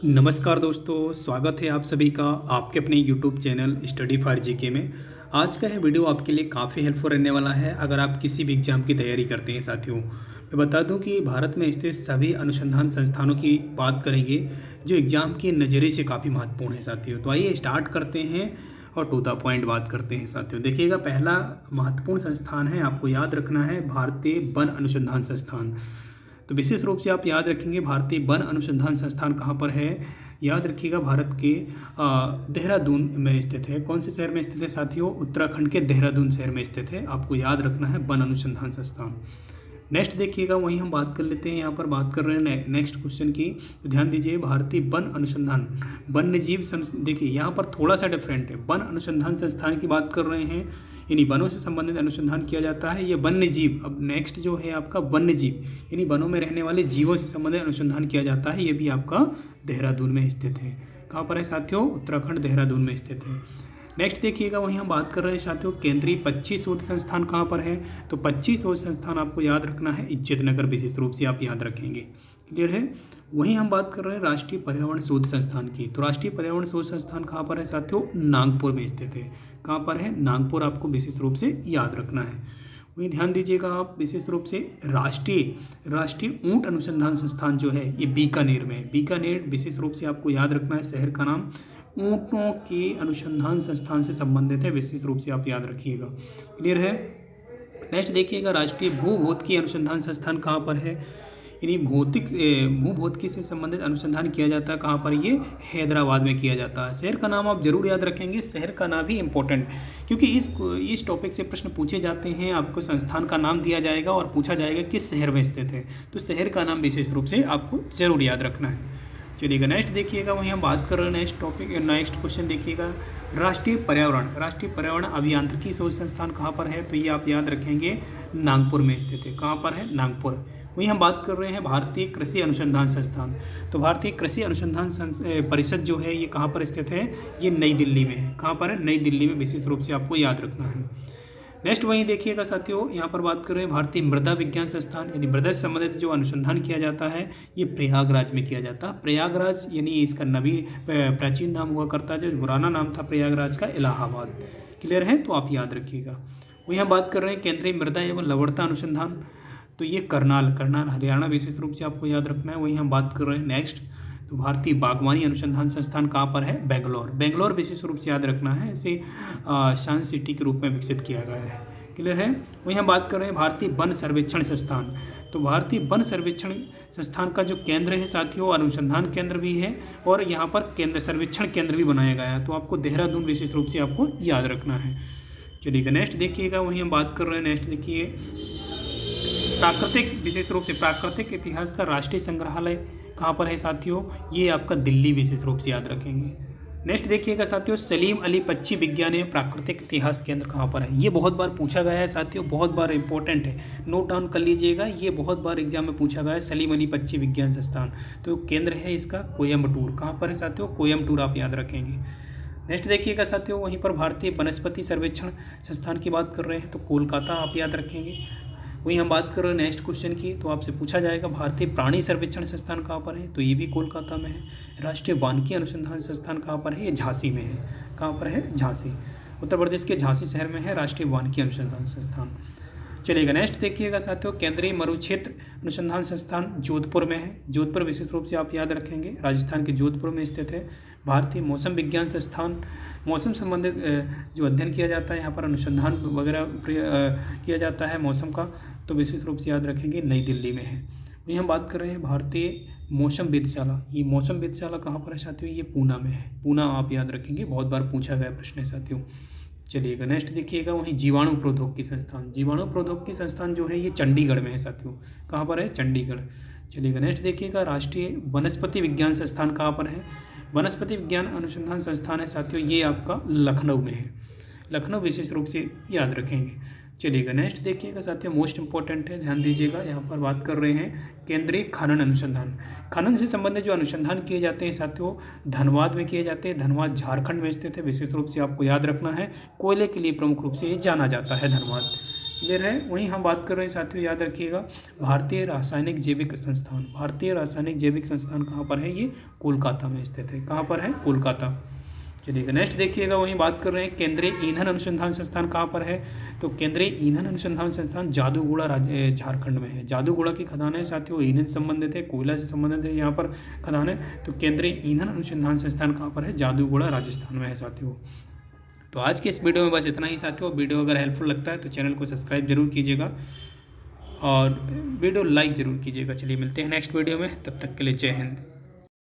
नमस्कार दोस्तों, स्वागत है आप सभी का आपके अपने YouTube channel study for GK में। आज का ये वीडियो आपके लिए काफ़ी हेल्पफुल रहने वाला है अगर आप किसी भी एग्ज़ाम की तैयारी करते हैं। साथियों, मैं बता दूं कि भारत में स्थित सभी अनुसंधान संस्थानों की बात करेंगे जो एग्ज़ाम के नज़रिए से काफ़ी महत्वपूर्ण है। साथियों, तो आइए स्टार्ट करते हैं और टू द पॉइंट बात करते हैं। साथियों, देखिएगा, पहला महत्वपूर्ण संस्थान है, आपको याद रखना है, भारतीय वन अनुसंधान संस्थान। तो विशेष रूप से आप याद रखेंगे भारतीय वन अनुसंधान संस्थान कहाँ पर है। याद रखिएगा, भारत के देहरादून में स्थित है। कौन से शहर में स्थित है साथियों? उत्तराखंड के देहरादून शहर में स्थित है। आपको याद रखना है वन अनुसंधान संस्थान। नेक्स्ट देखिएगा, वहीं हम बात कर लेते हैं, यहाँ पर बात कर रहे हैं नेक्स्ट क्वेश्चन की। तो ध्यान दीजिए, भारतीय वन अनुसंधान वन्य जीव देखिए यहाँ पर थोड़ा सा डिफरेंट है। वन अनुसंधान संस्थान की बात कर रहे हैं, यानी वनों से संबंधित अनुसंधान किया जाता है। ये वन्य जीव, अब नेक्स्ट जो है आपका वन्य जीव, यानी वनों में रहने वाले जीवों से संबंधित अनुसंधान किया जाता है। ये भी आपका देहरादून में स्थित है। कहाँ पर है साथियों? उत्तराखंड देहरादून में स्थित है। नेक्स्ट देखिएगा, वहीं हम बात कर रहे हैं साथियों, केंद्रीय पक्षी शोध संस्थान कहाँ पर है? तो पक्षी शोध संस्थान आपको याद रखना है इज्जतनगर, विशेष रूप से आप याद रखेंगे। क्लियर है? वहीं हम बात कर रहे हैं राष्ट्रीय पर्यावरण शोध संस्थान की। तो राष्ट्रीय पर्यावरण शोध संस्थान कहाँ पर है साथियों? नागपुर में स्थित है। कहाँ पर है? नागपुर, आपको विशेष रूप से याद रखना है। वहीं ध्यान दीजिएगा आप, विशेष रूप से राष्ट्रीय ऊंट अनुसंधान संस्थान जो है ये बीकानेर में है। बीकानेर विशेष रूप से आपको याद रखना है, शहर का नाम ऊंटों के अनुसंधान संस्थान से संबंधित है, विशेष रूप से आप याद रखिएगा। क्लियर है? नेक्स्ट देखिएगा, राष्ट्रीय भूभौतिकी अनुसंधान संस्थान कहाँ पर है? यानी भूभौतिकी से संबंधित अनुसंधान किया जाता है। कहाँ पर? ये हैदराबाद में किया जाता है। शहर का नाम आप जरूर याद रखेंगे, शहर का नाम भी इंपॉर्टेंट, क्योंकि इस टॉपिक से प्रश्न पूछे जाते हैं। आपको संस्थान का नाम दिया जाएगा और पूछा जाएगा किस शहर में स्थित है, तो शहर का नाम विशेष रूप से आपको जरूर याद रखना है। चलिएगा, नेक्स्ट देखिएगा, वहीं हम बात कर रहे हैं नेक्स्ट क्वेश्चन देखिएगा, राष्ट्रीय पर्यावरण अभियांत्रिकी शोध संस्थान कहाँ पर है? तो ये आप याद रखेंगे, नागपुर में स्थित है। कहाँ पर है? नागपुर। वहीं हम बात कर रहे हैं भारतीय कृषि अनुसंधान संस्थान। तो भारतीय कृषि अनुसंधान परिषद जो है ये कहाँ पर स्थित है? ये नई दिल्ली में है। कहाँ पर है? नई दिल्ली में, विशेष रूप से आपको याद रखना है। नेक्स्ट वहीं देखिएगा साथियों, यहाँ पर बात कर रहे हैं भारतीय मृदा विज्ञान संस्थान, यानी मृदा से संबंधित जो अनुसंधान किया जाता है ये प्रयागराज में किया जाता है। प्रयागराज यानी इसका प्राचीन नाम हुआ करता है, जो पुराना नाम था प्रयागराज का, इलाहाबाद। क्लियर है? तो आप याद रखिएगा। वहीं हम बात कर रहे हैं केंद्रीय मृदा एवं लवणता अनुसंधान, तो ये करनाल हरियाणा, विशेष रूप से आपको याद रखना है। वहीं हम बात कर रहे हैं नेक्स्ट, तो भारतीय बागवानी अनुसंधान संस्थान कहाँ पर है? बेंगलोर विशेष रूप से याद रखना है। इसे साइंस सिटी के रूप में विकसित किया गया है। क्लियर है? वहीं हम बात कर रहे हैं भारतीय वन सर्वेक्षण संस्थान। तो भारतीय वन सर्वेक्षण संस्थान का जो केंद्र है साथियों, अनुसंधान केंद्र भी है और यहाँ पर सर्वेक्षण केंद्र भी बनाया गया है। तो आपको देहरादून विशेष रूप से आपको याद रखना है। चलिएगा, नेक्स्ट देखिएगा, वहीं हम बात कर रहे हैं, नेक्स्ट देखिए, विशेष रूप से प्राकृतिक इतिहास का राष्ट्रीय संग्रहालय कहाँ पर है साथियों? ये आपका दिल्ली, विशेष रूप से याद रखेंगे। नेक्स्ट देखिएगा साथियों, सलीम अली पक्षी विज्ञान एवं प्राकृतिक इतिहास केंद्र कहाँ पर है? ये बहुत बार पूछा गया है साथियों, बहुत बार इंपॉर्टेंट है, नोट डाउन कर लीजिएगा। ये बहुत बार एग्जाम में पूछा गया है, सलीम अली पक्षी विज्ञान संस्थान। तो केंद्र है इसका कोयम्बटूर। कहाँ पर है साथियों? कोयम्बटूर, आप याद रखेंगे। नेक्स्ट देखिएगा साथियों, वहीं पर भारतीय वनस्पति सर्वेक्षण संस्थान की बात कर रहे हैं, तो कोलकाता आप याद रखेंगे। वहीं हम बात कर रहे हैं नेक्स्ट क्वेश्चन की, तो आपसे पूछा जाएगा भारतीय प्राणी सर्वेक्षण संस्थान कहाँ पर है? तो ये भी कोलकाता में है। राष्ट्रीय वानिकी अनुसंधान संस्थान कहाँ पर है? ये झांसी में है। कहाँ पर है? झांसी, उत्तर प्रदेश के झांसी शहर में है राष्ट्रीय वानिकी अनुसंधान संस्थान। चलिएगा, नेक्स्ट देखिएगा साथियों, केंद्रीय मरुक्षेत्र अनुसंधान संस्थान जोधपुर में है। जोधपुर विशेष रूप से आप याद रखेंगे, राजस्थान के जोधपुर में स्थित है। भारतीय मौसम विज्ञान संस्थान, मौसम संबंधित जो अध्ययन किया जाता है, यहाँ पर अनुसंधान वगैरह किया जाता है मौसम का, तो विशेष रूप से याद रखेंगे, नई दिल्ली में है। वहीं हम बात कर रहे हैं भारतीय मौसम वेधशाला। ये मौसम वेधशाला कहाँ पर है साथियों? ये पूना में है। पूना आप याद रखेंगे, बहुत बार पूछा गया प्रश्न है साथियों। चलिएगा, नेक्स्ट देखिएगा, वहीं जीवाणु प्रौद्योगिकी संस्थान जो है ये चंडीगढ़ में है साथियों। कहाँ पर है? चंडीगढ़। चलिएगा, नेक्स्ट देखिएगा, राष्ट्रीय वनस्पति विज्ञान संस्थान कहाँ पर है? वनस्पति विज्ञान अनुसंधान संस्थान है साथियों, ये आपका लखनऊ में है। लखनऊ विशेष रूप से याद रखेंगे। चलिएगा, नेक्स्ट देखिएगा साथियों, मोस्ट इंपॉर्टेंट है, ध्यान दीजिएगा। यहाँ पर बात कर रहे हैं केंद्रीय खनन अनुसंधान। खनन से संबंधित जो अनुसंधान किए जाते हैं साथियों, धनबाद में किए जाते हैं। धनबाद झारखंड में स्थित है, विशेष रूप से आपको याद रखना है। कोयले के लिए प्रमुख रूप से ये जाना जाता है धनबाद। क्लियर है। वहीं हम बात कर रहे हैं साथियों, याद रखिएगा, भारतीय रासायनिक जैविक संस्थान। भारतीय रासायनिक जैविक संस्थान कहाँ पर है? ये कोलकाता में स्थित है। कहाँ पर है? कोलकाता। चलिएगा नेक्स्ट देखिएगा, वहीं बात कर रहे हैं केंद्रीय ईंधन अनुसंधान संस्थान कहाँ पर है? तो केंद्रीय ईंधन अनुसंधान संस्थान जादूगोड़ा राज्य झारखंड में है। जादूगोड़ा की खदान है साथियों, ईंधन से संबंधित है, कोयला से संबंधित है यहाँ पर खदान है। तो केंद्रीय ईंधन अनुसंधान संस्थान कहाँ पर है? जादूगोड़ा राजस्थान में है साथियों। तो आज के इस वीडियो में बस इतना ही साथियों। वीडियो अगर हेल्पफुल लगता है तो चैनल को सब्सक्राइब जरूर कीजिएगा और वीडियो लाइक ज़रूर कीजिएगा। चलिए मिलते हैं नेक्स्ट वीडियो में, तब तक के लिए जय हिंद।